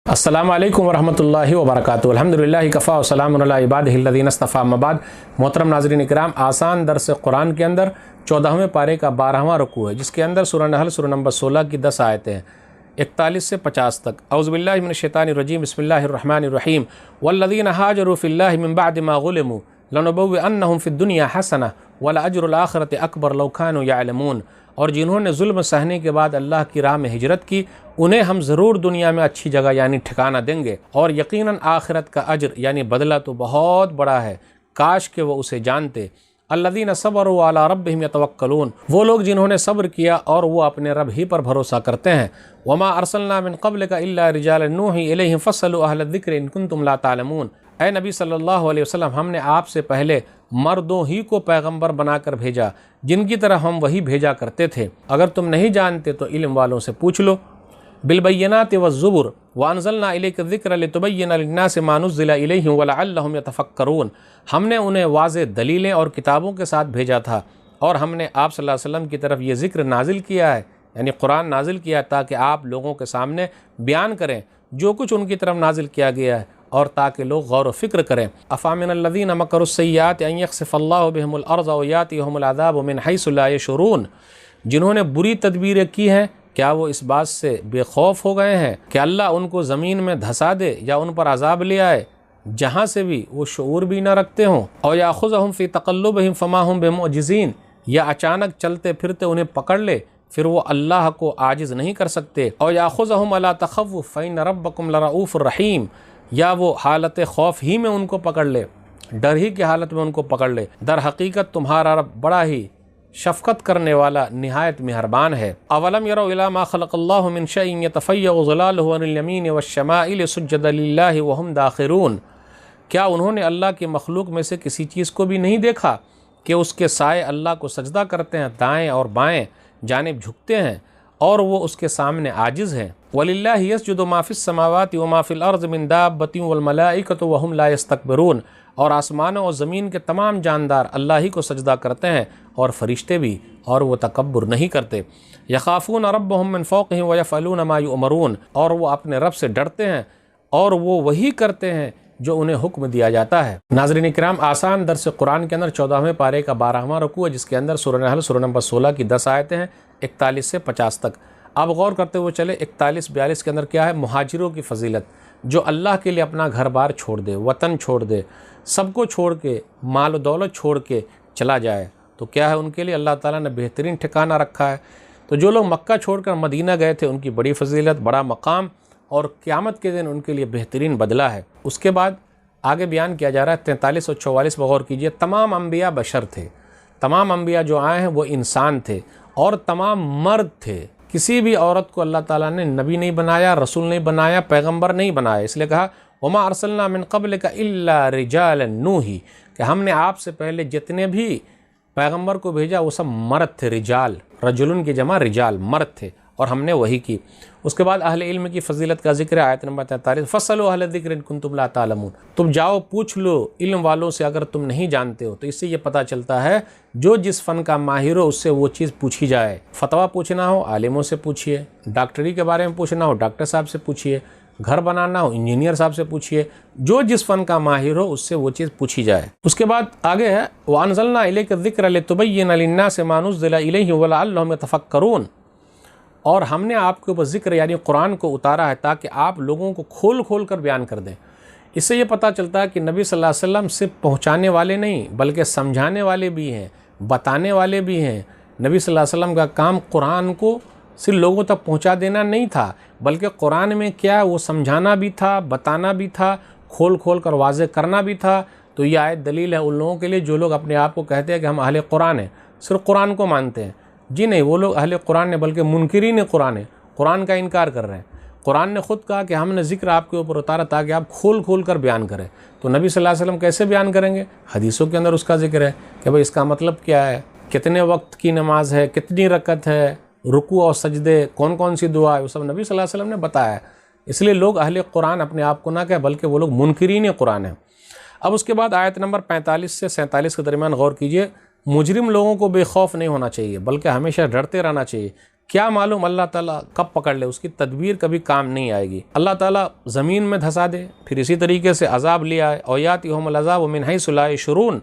السلام علیکم ورحمۃ اللہ وبرکاتہ۔ الحمدللہ کفا وسلام علی عبادہ الذین اصطفیٰ، اما بعد۔ محترم ناظرین اکرام، آسان درس قرآن کے اندر 14ویں پارے کا 12واں رکوع ہے، جس کے اندر سورہ نحل سورہ نمبر 16 کی 10 آیتیں ہیں، 41 سے 50 تک۔ اعوذ باللہ من الشیطان الرجیم، بسم اللہ الرحمن الرحیم۔ والذین ہاجروا فی اللہ من بعد ما غلموا لنبوئنہم فی الدنیا حسنہ ولأجر الآخرۃ اکبر لو کانوا یعلمون۔ اور جنہوں نے ظلم سہنے کے بعد اللہ کی راہ میں ہجرت کی، انہیں ہم ضرور دنیا میں اچھی جگہ یعنی ٹھکانہ دیں گے، اور یقیناً آخرت کا اجر یعنی بدلہ تو بہت بڑا ہے، کاش کہ وہ اسے جانتے۔ الذین صبروا علی ربہم یتوکلون، وہ لوگ جنہوں نے صبر کیا اور وہ اپنے رب ہی پر بھروسہ کرتے ہیں۔ وما ارسلنا من قبلک الا رجالا نوحی الیہم فاسألوا اہل الذکر ان کنتم لا تعلمون۔ اے نبی صلی اللہ علیہ وسلم، ہم نے آپ سے پہلے مردوں ہی کو پیغمبر بنا کر بھیجا جن کی طرح ہم وہی بھیجا کرتے تھے، اگر تم نہیں جانتے تو علم والوں سے پوچھ لو۔ بالبینات والزبر وانزلنا الیک الذکر لتبین للناس ما نزل الیہم ولعلہم یتفکرون، ہم نے انہیں واضح دلیلیں اور کتابوں کے ساتھ بھیجا تھا، اور ہم نے آپ صلی اللہ علیہ وسلم کی طرف یہ ذکر نازل کیا ہے، یعنی قرآن نازل کیا تاکہ آپ لوگوں کے سامنے بیان کریں جو کچھ ان کی طرف نازل کیا گیا ہے، اور تاکہ لوگ غور و فکر کریں۔ افامن الذین مکروا السیئات ان یخسف اللہ بہم الارض ویاتیہم العذاب من حیث لا یشعرون، جنہوں نے بری تدبیریں کی ہیں، کیا وہ اس بات سے بے خوف ہو گئے ہیں کہ اللہ ان کو زمین میں دھسا دے یا ان پر عذاب لے آئے جہاں سے بھی وہ شعور بھی نہ رکھتے ہوں؟ اور یاخذہم فی تقلبہم فما ہم بمعجزین، یا اچانک چلتے پھرتے انہیں پکڑ لے پھر وہ اللہ کو عاجز نہیں کر سکتے۔ اور یاخذہم علی تخوف فإن ربکم لرؤوف رحیم، یا وہ حالت خوف ہی میں ان کو پکڑ لے، ڈر ہی کی حالت میں ان کو پکڑ لے، در حقیقت تمہارا رب بڑا ہی شفقت کرنے والا نہایت مہربان ہے۔ اولم یروا الی ما خلق اللہ من شیء یتفیأ ظلالہ عن الیمین والشمائل سجدا للہ وہم داخرون، کیا انہوں نے اللہ کی مخلوق میں سے کسی چیز کو بھی نہیں دیکھا کہ اس کے سائے اللہ کو سجدہ کرتے ہیں، دائیں اور بائیں جانب جھکتے ہیں، اور وہ اس کے سامنے عاجز ہیں۔ وَلِلَّهِ يَسْجُدُ مَا فِي السَّمَاوَاتِ وَمَا فِي الْأَرْضِ مِن دَابَّةٍ وَالْمَلَائِكَةُ وَهُمْ لَا يَسْتَكْبِرُونَ، اور آسمانوں اور زمین کے تمام جاندار اللہ ہی کو سجدہ کرتے ہیں، اور فرشتے بھی، اور وہ تکبر نہیں کرتے۔ يَخَافُونَ رَبَّهُم مِّن فَوْقِهِمْ وَيَفْعَلُونَ مَا يُؤْمَرُونَ، اور وہ اپنے رب سے ڈرتے ہیں اور وہ وہی کرتے ہیں جو انہیں حکم دیا جاتا ہے۔ ناظرین کرام، آسان درس قرآن کے اندر 14ویں پارے کا 12واں رکوع ہے، جس کے اندر سورہ نحل سورہ نمبر 16 کی 10 آیتیں ہیں، 41 سے 50 تک۔ اب غور کرتے ہوئے چلے 41-42 کے اندر کیا ہے؟ مہاجروں کی فضیلت، جو اللہ کے لیے اپنا گھر بار چھوڑ دے، وطن چھوڑ دے، سب کو چھوڑ کے، مال و دولت چھوڑ کے چلا جائے، تو کیا ہے ان کے لیے اللہ تعالیٰ نے بہترین ٹھکانہ رکھا ہے۔ تو جو لوگ مکہ چھوڑ کر مدینہ گئے تھے، ان کی بڑی فضیلت، بڑا مقام، اور قیامت کے دن ان کے لیے بہترین بدلہ ہے۔ اس کے بعد آگے بیان کیا جا رہا ہے 43 اور 44 پر غور کیجئے۔ تمام انبیاء بشر تھے، تمام انبیاء جو آئے ہیں وہ انسان تھے، اور تمام مرد تھے، کسی بھی عورت کو اللہ تعالیٰ نے نبی نہیں بنایا، رسول نہیں بنایا، پیغمبر نہیں بنایا۔ اس لیے کہا وما ارسلنا من قبلک الا رجالا نوحی، کہ ہم نے آپ سے پہلے جتنے بھی پیغمبر کو بھیجا وہ سب مرد تھے، رجال، رجلن کی جمع رجال، مرد تھے، اور ہم نے وہی کی۔ اس کے بعد اہل علم کی فضیلت کا ذکر ہے، آیت نمبر 43، فاسألوا اہل الذکر ان کنتم لا تعلمون، تم جاؤ پوچھ لو علم والوں سے اگر تم نہیں جانتے ہو۔ تو اس سے یہ پتہ چلتا ہے جو جس فن کا ماہر ہو اس سے وہ چیز پوچھی جائے۔ فتویٰ پوچھنا ہو عالموں سے پوچھیے، ڈاکٹری کے بارے میں پوچھنا ہو ڈاکٹر صاحب سے پوچھیے، گھر بنانا ہو انجینئر صاحب سے پوچھیے، جو جس فن کا ماہر ہو اس سے وہ چیز پوچھی جائے۔ اس کے بعد آگے ہے وَأَنزَلْنَا إِلَيْكَ الذِّكْرَ لِتُبَيِّنَ لِلنَّاسِ مَا نُزِّلَ إِلَيْهِمْ وَلَعَلَّهُمْ يَتَفَكَّرُونَ، اور ہم نے آپ کے اوپر ذکر یعنی قرآن کو اتارا ہے تاکہ آپ لوگوں کو کھول کھول کر بیان کر دیں۔ اس سے یہ پتہ چلتا ہے کہ نبی صلی اللہ علیہ وسلم صرف پہنچانے والے نہیں بلکہ سمجھانے والے بھی ہیں، بتانے والے بھی ہیں۔ نبی صلی اللہ علیہ وسلم کا کام قرآن کو صرف لوگوں تک پہنچا دینا نہیں تھا، بلکہ قرآن میں کیا وہ سمجھانا بھی تھا، بتانا بھی تھا، کھول کھول کر واضح کرنا بھی تھا۔ تو یہ آیت دلیل ہے ان لوگوں کے لیے جو لوگ اپنے آپ کو کہتے ہیں کہ ہم اہل قرآن ہیں، صرف قرآن کو مانتے ہیں۔ جی نہیں، وہ لوگ اہل قرآن ہیں بلکہ منکرین قرآن ہیں، قرآن کا انکار کر رہے ہیں۔ قرآن نے خود کہا کہ ہم نے ذکر آپ کے اوپر اتارا تاکہ آپ کھول کھول کر بیان کریں۔ تو نبی صلی اللہ علیہ وسلم کیسے بیان کریں گے؟ حدیثوں کے اندر اس کا ذکر ہے کہ بھئی اس کا مطلب کیا ہے، کتنے وقت کی نماز ہے، کتنی رکعت ہے، رکوع اور سجدے، کون کون سی دعا ہے، وہ سب نبی صلی اللہ علیہ وسلم نے بتایا ہے۔ اس لیے لوگ اہل قرآن اپنے آپ کو نہ کہیں بلکہ وہ لوگ منکرین قرآن ہیں۔ اب اس کے بعد آیت نمبر 45 سے 47 کے درمیان غور کیجئے۔ مجرم لوگوں کو بے خوف نہیں ہونا چاہیے بلکہ ہمیشہ ڈرتے رہنا چاہیے کیا معلوم اللہ تعالیٰ کب پکڑ لے، اس کی تدبیر کبھی کام نہیں آئے گی۔ اللہ تعالیٰ زمین میں دھسا دے، پھر اسی طریقے سے عذاب لے آئے، او یاتیہم العذاب من حیث لا یشعرون،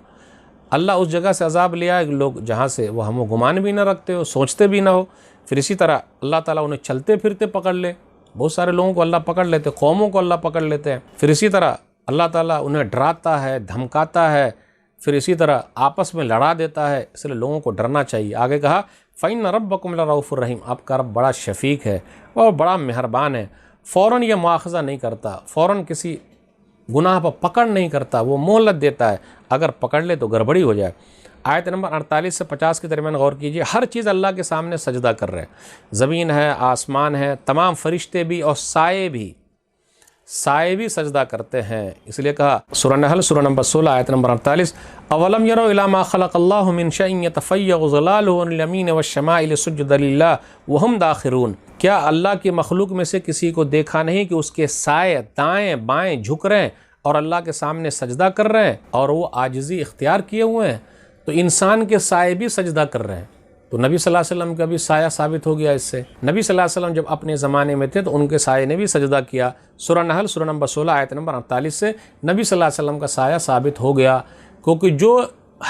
اللہ اس جگہ سے عذاب لے آئے لوگ جہاں سے وہ ہم و گمان بھی نہ رکھتے ہو، سوچتے بھی نہ ہو، پھر اسی طرح اللہ تعالیٰ انہیں چلتے پھرتے پکڑ لے۔ بہت سارے لوگوں کو اللہ پکڑ لیتے، قوموں کو اللہ پکڑ لیتے ہیں، پھر اسی طرح اللہ تعالیٰ انہیں ڈراتا ہے، دھمکاتا ہے، پھر اسی طرح آپس میں لڑا دیتا ہے، اس لیے لوگوں کو ڈرنا چاہیے۔ آگے کہا فَإِنَّ رَبَّكُمْ لَرَؤُوفٌ الرحیم، آپ کا رب بڑا شفیق ہے اور بڑا مہربان ہے، فوراً یہ مواخذہ نہیں کرتا، فوراً کسی گناہ پر پکڑ نہیں کرتا، وہ مہلت دیتا ہے، اگر پکڑ لے تو گڑبڑی ہو جائے۔ آیت نمبر 48 سے 50 کے درمیان غور کیجئے، ہر چیز اللہ کے سامنے سجدہ کر رہے ہیں، زمین ہے، آسمان ہے، تمام فرشتے بھی اور سائے بھی سجدہ کرتے ہیں، اس لیے کہا سورہ نحل سورہ نمبر 16 آیت نمبر 48 اولم یروا الی ما خلق اللہ من شیء یتفیع ظلالہ عن الیمین والشمائل سجدا للہ وہم داخرون، کیا اللہ کی مخلوق میں سے کسی کو دیکھا نہیں کہ اس کے سائے دائیں بائیں جھک رہے ہیں اور اللہ کے سامنے سجدہ کر رہے ہیں اور وہ عاجزی اختیار کیے ہوئے ہیں؟ تو انسان کے سائے بھی سجدہ کر رہے ہیں، تو نبی صلی اللہ علیہ وسلم کا بھی سایہ ثابت ہو گیا اس سے۔ نبی صلی اللہ علیہ وسلم جب اپنے زمانے میں تھے تو ان کے سائے نے بھی سجدہ کیا، سورہ نحل سورہ نمبر 16 آیت نمبر 48 سے نبی صلی اللہ علیہ وسلم کا سایہ ثابت ہو گیا، کیونکہ جو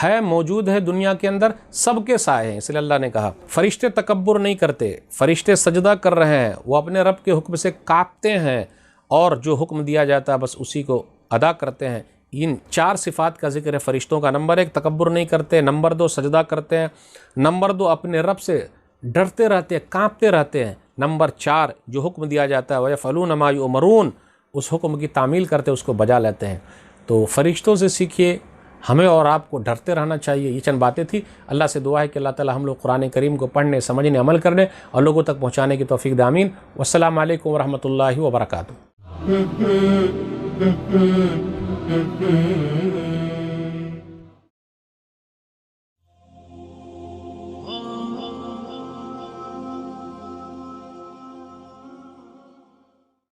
ہے موجود ہے دنیا کے اندر سب کے سائے ہیں، اس لیے اللہ نے کہا فرشتے تکبر نہیں کرتے، فرشتے سجدہ کر رہے ہیں، وہ اپنے رب کے حکم سے کانپتے ہیں اور جو حکم دیا جاتا ہے بس اسی کو ادا کرتے ہیں۔ ان 4 صفات کا ذکر ہے فرشتوں کا، نمبر 1 تکبر نہیں کرتے، نمبر 2 سجدہ کرتے ہیں، نمبر 2 اپنے رب سے ڈرتے رہتے ہیں، کانپتے رہتے ہیں، نمبر 4 جو حکم دیا جاتا ہے وَيَفْعَلُونَ مَا يُؤْمَرُونَ، اس حکم کی تعمیل کرتے اس کو بجا لیتے ہیں۔ تو فرشتوں سے سیکھیے، ہمیں اور آپ کو ڈرتے رہنا چاہیے۔ یہ چند باتیں تھیں، اللہ سے دعا ہے کہ اللہ تعالی ہم لوگ قرآن کریم کو پڑھنے، سمجھنے، عمل کرنے اور لوگوں تک پہنچانے کی توفیق دے، آمین۔ والسلام علیکم ورحمۃ اللہ وبرکاتہ۔